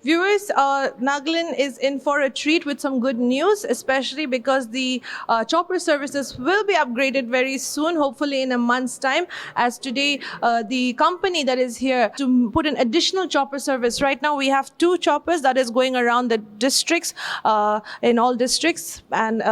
Viewers, Nagaland is in for a treat with some good news, especially because the chopper services will be upgraded very soon, hopefully in a month's time. As today, the company that is here to put an additional chopper service. Right now, we have 2 choppers that is going around the districts, in all districts, and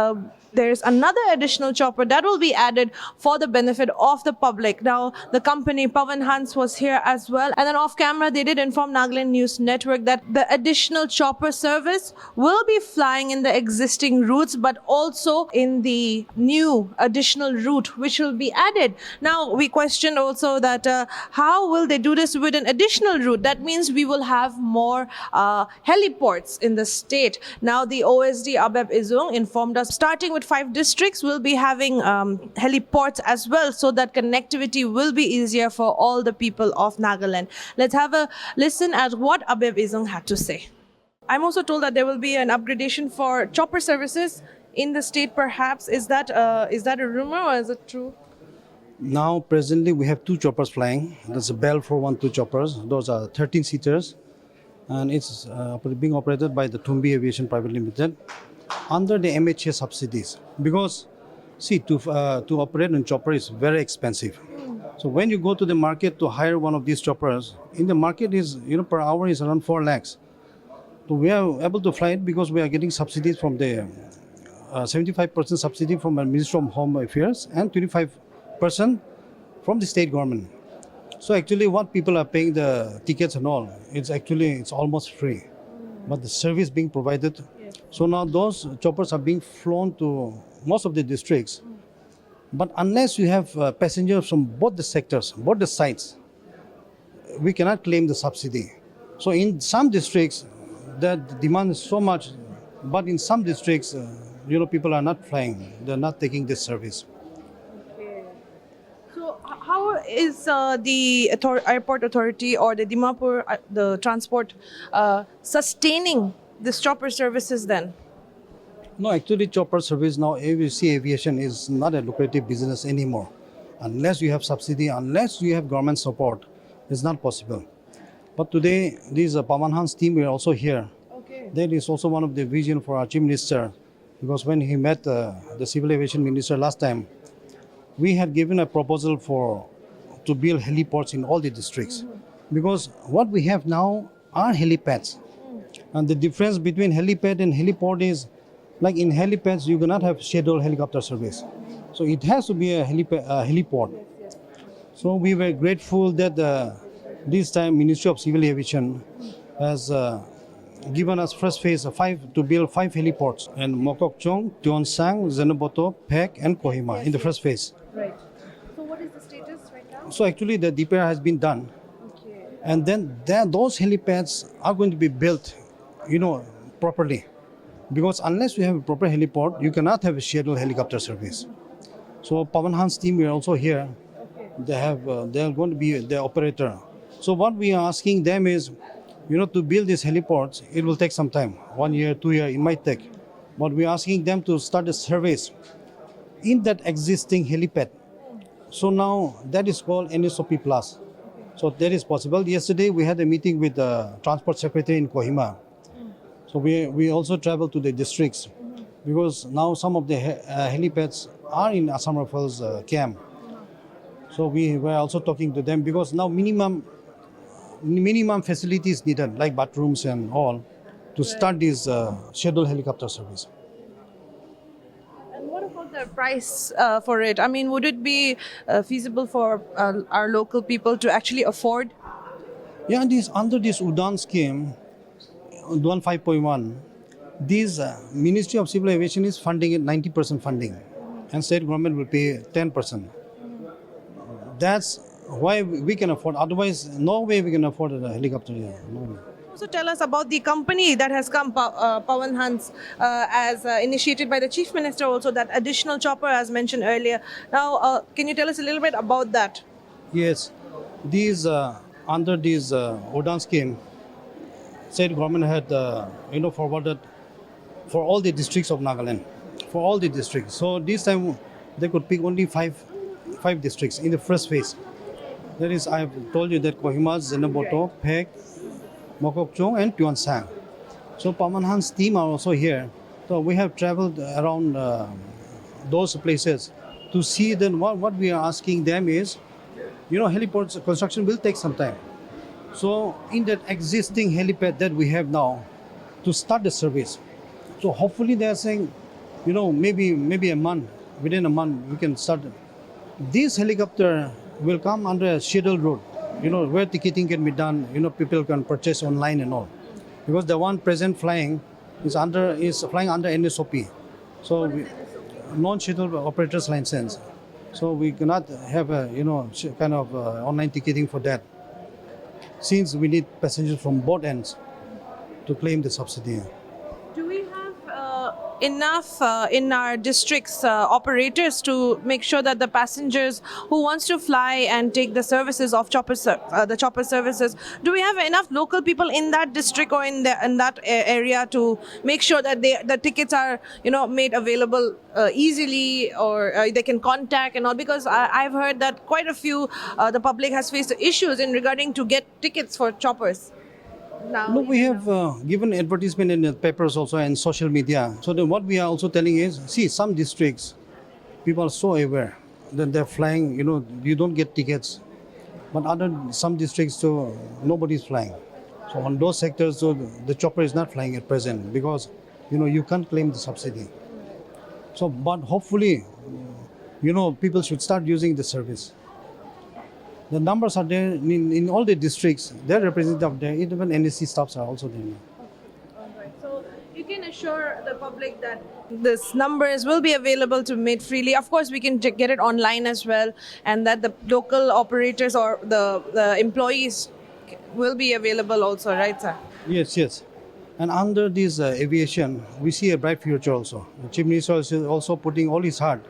there's another additional chopper that will be added for the benefit of the public. Now, the company Pawan was here as well. And then off camera, they did inform Nagaland News Network that the additional chopper service will be flying in the existing routes, but also in the new additional route, which will be added. Now, we questioned also that how will they do this with an additional route? That means we will have more heliports in the state. Now, the OSD Abeb Izung informed us, starting with 5 districts, will be having heliports as well, so that connectivity will be easier for all the people of Nagaland. Let's have a listen at what Abeb Izung had to say. I'm also told that there will be an upgradation for chopper services in the state, perhaps. Is that a rumor or is it true? Now, presently, we have 2 choppers flying. There's a Bell 412 choppers. Those are 13-seaters. And it's being operated by the Tumbi Aviation Private Limited under the MHA subsidies. Because, see, to operate a chopper is very expensive. So when you go to the market to hire one of these choppers, in the market is, per hour is around 4 lakhs. So we are able to fly it because we are getting subsidies from the 75% subsidy from the Ministry of Home Affairs and 25% from the state government. So actually what people are paying the tickets and all, it's almost free. But the service being provided. So now those choppers are being flown to most of the districts. But unless you have passengers from both the sectors, both the sides, we cannot claim the subsidy. So in some districts, the demand is so much, but in some districts, people are not flying. They're not taking this service. So how is the airport authority or the Dimapur, the transport, sustaining this chopper services then? No, actually chopper service now, ABC aviation is not a lucrative business anymore. Unless you have subsidy, unless you have government support, it's not possible. But today, this Pawan team, we are also here. Okay. That is also one of the vision for our Chief Minister, because when he met the Civil Aviation Minister last time, we had given a proposal to build heliports in all the districts. Because what we have now are helipads. And the difference between helipad and heliport is, like in helipads, you cannot have scheduled helicopter service. So it has to be a heliport. So we were grateful that this time Ministry of Civil Aviation has given us first phase to build 5 heliports in Mokokchung, Tionsang, Zenoboto, Pek and Kohima in the first phase. Right. So what is the status right now? So actually the DPR has been done. Okay. And then those helipads are going to be built, properly. Because unless you have a proper heliport, you cannot have a scheduled helicopter service. So Pawan team, we are also here. Okay. They are going to be the operator. So what we are asking them is, to build these heliports, it will take some time. 1 year, 2 years, it might take. But we are asking them to start a service in that existing helipad. So now that is called NSOP Plus. So that is possible. Yesterday we had a meeting with the Transport Secretary in Kohima. So we also travel to the districts because now some of the helipads are in Assam Rifles camp. So we were also talking to them because now minimum facilities needed, like bathrooms and all, to start this scheduled helicopter service. And what about the price for it? I mean, would it be feasible for our local people to actually afford? Yeah, under this UDAN scheme, UDAN 5.1, this Ministry of Civil Aviation is funding it 90% funding, and state government will pay 10%. That's why we can afford. Otherwise, no way we can afford a helicopter. Yeah, no way. Also tell us about the company that has come, Pawan as initiated by the Chief Minister also, that additional chopper as mentioned earlier. Now, can you tell us a little bit about that? Yes, under this UDAN scheme, state government had forwarded for all the districts of Nagaland, for all the districts. So this time they could pick only five districts in the first phase. That is, I have told you that Kohima, Zenoboto, Pek, Mokokchung, and Tuan Sang. So Pawan Han's team are also here. So we have traveled around those places to see. Then what we are asking them is, heliport's construction will take some time. So in that existing helipad that we have now, to start the service. So hopefully they are saying, maybe a month, within a month we can start. This helicopter will come under a scheduled route, where ticketing can be done, people can purchase online and all. Because the one present flying is flying under NSOP. So non-scheduled operators license. So we cannot have a kind of online ticketing for that. Since we need passengers from both ends to claim the subsidy. Do we have enough in our districts operators to make sure that the passengers who wants to fly and take the services of the chopper services, do we have enough local people in that district or in that area to make sure that the tickets are made available easily, or they can contact and all? Because I've heard that quite a few the public has faced issues in regarding to get tickets for choppers. Now, No, we have given advertisement in the papers also and social media. So then what we are also telling is, see, some districts, people are so aware that they're flying, you don't get tickets. But some districts, so nobody's flying. So on those sectors, so the chopper is not flying at present because, you can't claim the subsidy. So, but hopefully, people should start using the service. The numbers are there in all the districts. They're representative there. Even NSC staffs are also there. alright. So you can assure the public that this numbers will be available to made freely. Of course, we can get it online as well, and that the local operators or the employees will be available also, right, sir? Yes. And under this aviation, we see a bright future also. The Chief Minister is also putting all his heart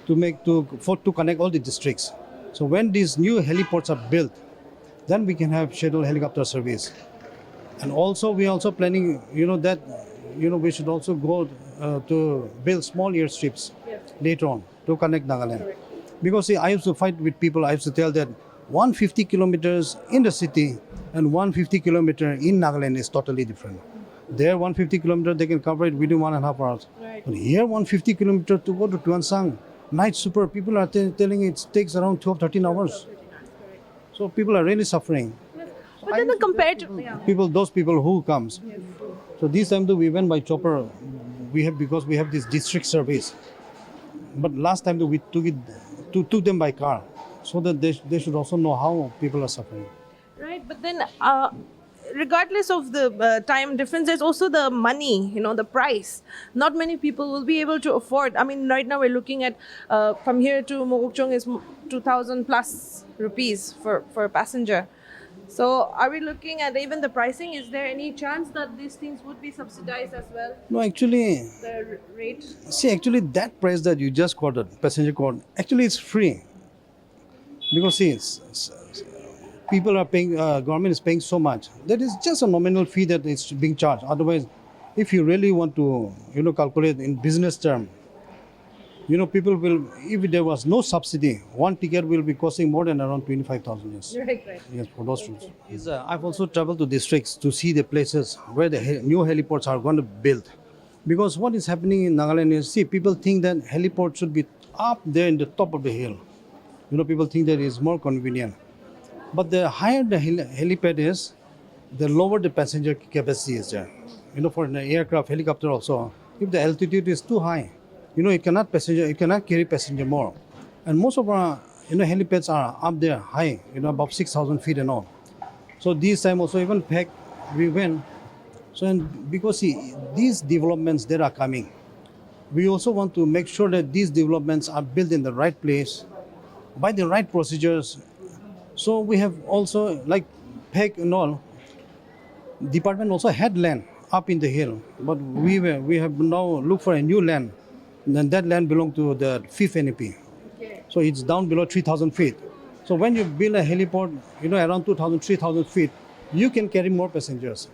to connect all the districts. So when these new heliports are built, then we can have scheduled helicopter service. And also we are also planning, that we should also go to build small airstrips later on to connect Nagaland. Because see, I used to fight with people. I used to tell that 150 kilometers in the city and 150 kilometer in Nagaland is totally different. There, 150 kilometers they can cover it within 1.5 hours. Right. But here, 150 kilometers to go to Tuan Sang, night super, people are telling it takes around 12-13 hours. So people are really suffering. But then compared to Those people who comes. So this time though we went by chopper, because we have this district service. But last time though we took them by car, so that they should also know how people are suffering. right, but then regardless of the time difference, there's also the money, the price. Not many people will be able to afford. I mean, right now we're looking at from here to Mokokchung is 2,000 plus rupees for a passenger. So are we looking at even the pricing? Is there any chance that these things would be subsidized as well? No, actually, The rate? actually that price that you just quoted, passenger quote, actually it's free. Because see, people are paying, government is paying so much. That is just a nominal fee that is being charged. Otherwise, if you really want to, calculate in business term, people will, if there was no subsidy, one ticket will be costing more than around 25,000. Yes. Right. Yes, for those routes. I've also traveled to districts to see the places where the new heliports are going to build. Because what is happening in Nagaland is, see, people think that heliport should be up there in the top of the hill. People think that it's more convenient. But the higher the helipad is, the lower the passenger capacity is there. For an aircraft, helicopter also, if the altitude is too high, it cannot carry passenger more. And most of our, helipads are up there high, above 6,000 feet and all. So this time also, even PEC, we went. So, and because see, these developments that are coming, we also want to make sure that these developments are built in the right place, by the right procedures. So we have also, like PEC and all, department also had land up in the hill, but we have now looked for a new land. And that land belongs to the 5th NEP. Okay. So it's down below 3,000 feet. So when you build a heliport, around 2,000, 3,000 feet, you can carry more passengers.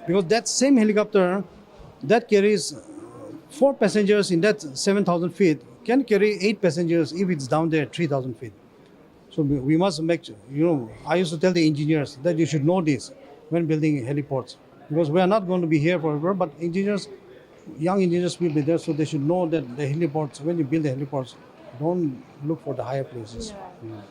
Because that same helicopter that carries 4 passengers in that 7,000 feet can carry 8 passengers if it's down there 3,000 feet. So we must make, I used to tell the engineers that you should know this. when building heliports. Because we are not going to be here forever, but engineers, young engineers will be there, so they should know that the heliports, when you build the heliports, don't look for the higher places. Yeah.